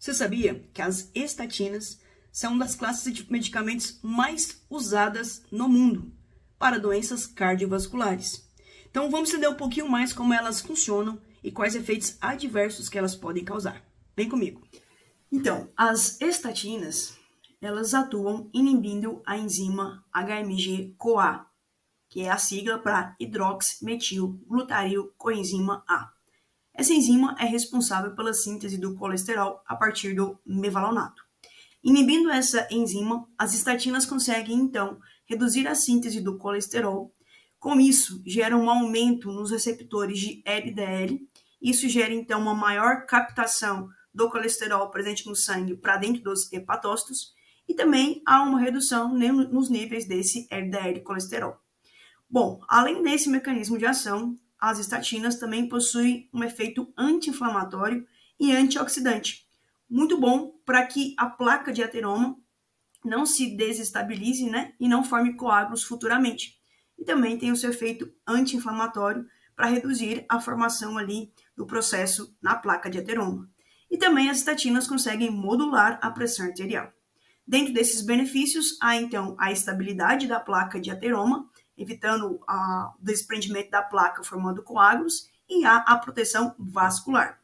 Você sabia que as estatinas são uma das classes de medicamentos mais usadas no mundo para doenças cardiovasculares? Então vamos entender um pouquinho mais como elas funcionam e quais efeitos adversos que elas podem causar. Vem comigo. Então, as estatinas, elas atuam inibindo a enzima HMG-CoA, que é a sigla para hidroximetilglutaril coenzima A. Essa enzima é responsável pela síntese do colesterol a partir do mevalonato. Inibindo essa enzima, as estatinas conseguem, então, reduzir a síntese do colesterol. Com isso, gera um aumento nos receptores de LDL. Isso gera, então, uma maior captação do colesterol presente no sangue para dentro dos hepatócitos. E também há uma redução nos níveis desse LDL colesterol. Bom, além desse mecanismo de ação, as estatinas também possuem um efeito anti-inflamatório e antioxidante, muito bom para que a placa de ateroma não se desestabilize, e não forme coágulos futuramente. E também tem o seu efeito anti-inflamatório para reduzir a formação ali do processo na placa de ateroma. E também as estatinas conseguem modular a pressão arterial. Dentro desses benefícios, há então a estabilidade da placa de ateroma, evitando o desprendimento da placa formando coágulos, e há a proteção vascular.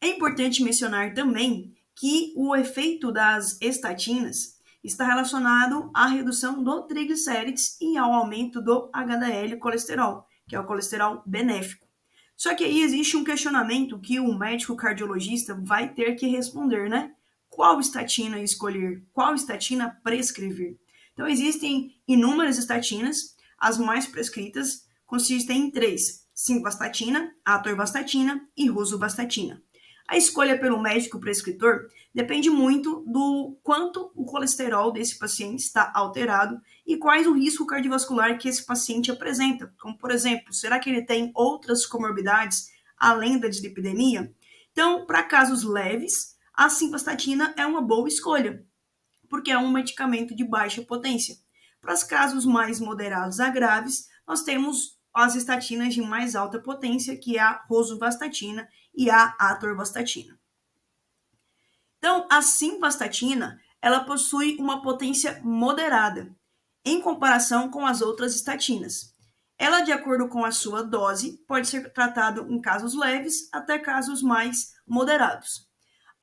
É importante mencionar também que o efeito das estatinas está relacionado à redução do triglicérides e ao aumento do HDL colesterol, que é o colesterol benéfico. Só que aí existe um questionamento que o médico cardiologista vai ter que responder, Qual estatina escolher? Qual estatina prescrever? Então, existem inúmeras estatinas, as mais prescritas consistem em 3, simvastatina, atorvastatina e rosuvastatina. A escolha pelo médico prescritor depende muito do quanto o colesterol desse paciente está alterado e quais o risco cardiovascular que esse paciente apresenta. Como, por exemplo, será que ele tem outras comorbidades além da dislipidemia? Então, para casos leves, a simvastatina é uma boa escolha, porque é um medicamento de baixa potência. Para os casos mais moderados a graves, nós temos as estatinas de mais alta potência, que é a rosuvastatina e a atorvastatina. Então, a simvastatina, ela possui uma potência moderada, em comparação com as outras estatinas. Ela, de acordo com a sua dose, pode ser tratada em casos leves até casos mais moderados.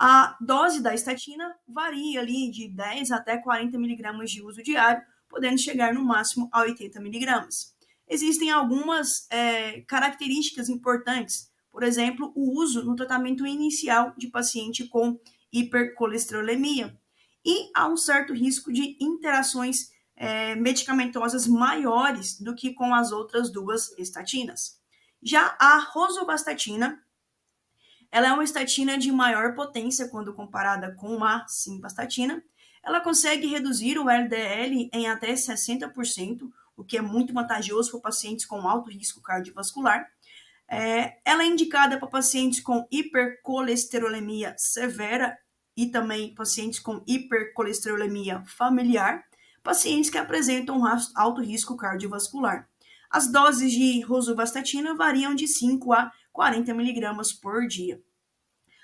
A dose da estatina varia ali de 10 até 40 mg de uso diário, podendo chegar no máximo a 80 mg. Existem algumas características importantes, por exemplo, o uso no tratamento inicial de paciente com hipercolesterolemia, e há um certo risco de interações medicamentosas maiores do que com as outras duas estatinas. Já a rosuvastatina, ela é uma estatina de maior potência quando comparada com a simvastatina. Ela consegue reduzir o LDL em até 60%, o que é muito vantajoso para pacientes com alto risco cardiovascular. Ela é indicada para pacientes com hipercolesterolemia severa e também pacientes com hipercolesterolemia familiar, pacientes que apresentam alto risco cardiovascular. As doses de rosuvastatina variam de 5 a 40 mg por dia.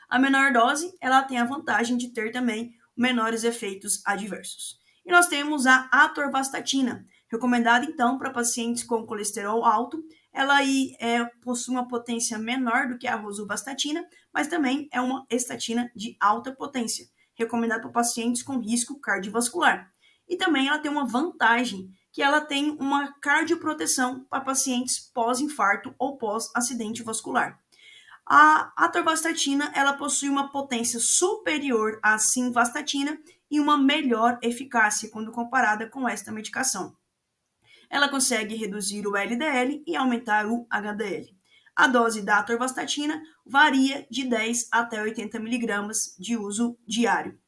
A menor dose, ela tem a vantagem de ter também menores efeitos adversos. E nós temos a atorvastatina, recomendada então para pacientes com colesterol alto. Ela aí possui uma potência menor do que a rosuvastatina, mas também é uma estatina de alta potência, recomendada para pacientes com risco cardiovascular. E também ela tem uma vantagem, que ela tem uma cardioproteção para pacientes pós-infarto ou pós-acidente vascular. A atorvastatina, ela possui uma potência superior à simvastatina e uma melhor eficácia quando comparada com esta medicação. Ela consegue reduzir o LDL e aumentar o HDL. A dose da atorvastatina varia de 10 até 80 mg de uso diário.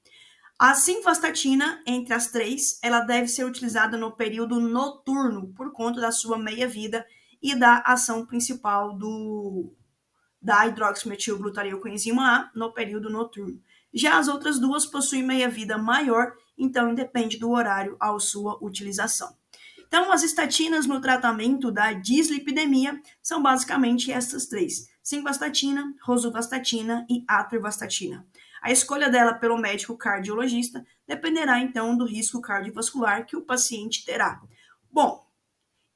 A simvastatina, entre as 3, ela deve ser utilizada no período noturno, por conta da sua meia-vida e da ação principal da hidroximetilglutaril coenzima A no período noturno. Já as outras duas possuem meia-vida maior, então independe do horário à sua utilização. Então, as estatinas no tratamento da dislipidemia são basicamente essas 3. simvastatina, rosuvastatina e atorvastatina. A escolha dela pelo médico cardiologista dependerá, então, do risco cardiovascular que o paciente terá. Bom,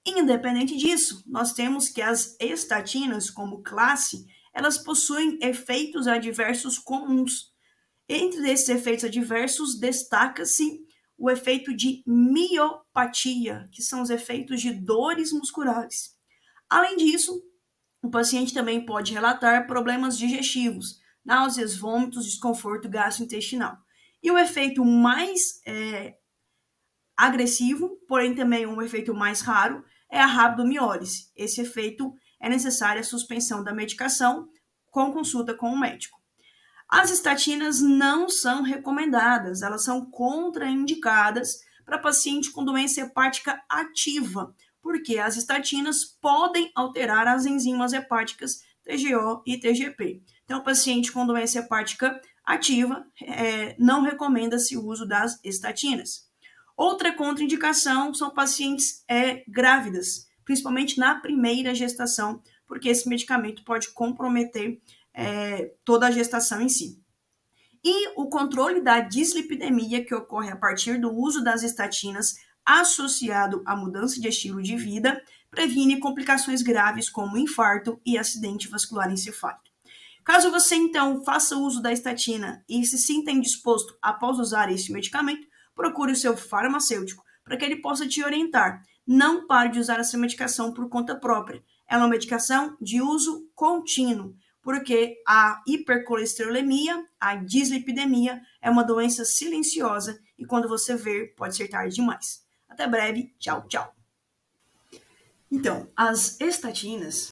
independente disso, nós temos que as estatinas, como classe, elas possuem efeitos adversos comuns. Entre esses efeitos adversos, destaca-se o efeito de miopatia, que são os efeitos de dores musculares. Além disso, o paciente também pode relatar problemas digestivos, náuseas, vômitos, desconforto gastrointestinal. E o efeito mais agressivo, porém também um efeito mais raro, é a rabdomiólise. Esse efeito é necessária a suspensão da medicação com consulta com o médico. As estatinas não são recomendadas, elas são contraindicadas para paciente com doença hepática ativa, porque as estatinas podem alterar as enzimas hepáticas TGO e TGP. Então, o paciente com doença hepática ativa não recomenda-se o uso das estatinas. Outra contraindicação são pacientes grávidas, principalmente na primeira gestação, porque esse medicamento pode comprometer toda a gestação em si. E o controle da dislipidemia, que ocorre a partir do uso das estatinas, associado à mudança de estilo de vida, previne complicações graves como infarto e acidente vascular encefálico. Caso você, então, faça uso da estatina e se sinta indisposto após usar esse medicamento, procure o seu farmacêutico para que ele possa te orientar. Não pare de usar essa medicação por conta própria. Ela é uma medicação de uso contínuo, porque a hipercolesterolemia, a dislipidemia, é uma doença silenciosa e quando você ver, pode ser tarde demais. Até breve, tchau, tchau. Então, as estatinas,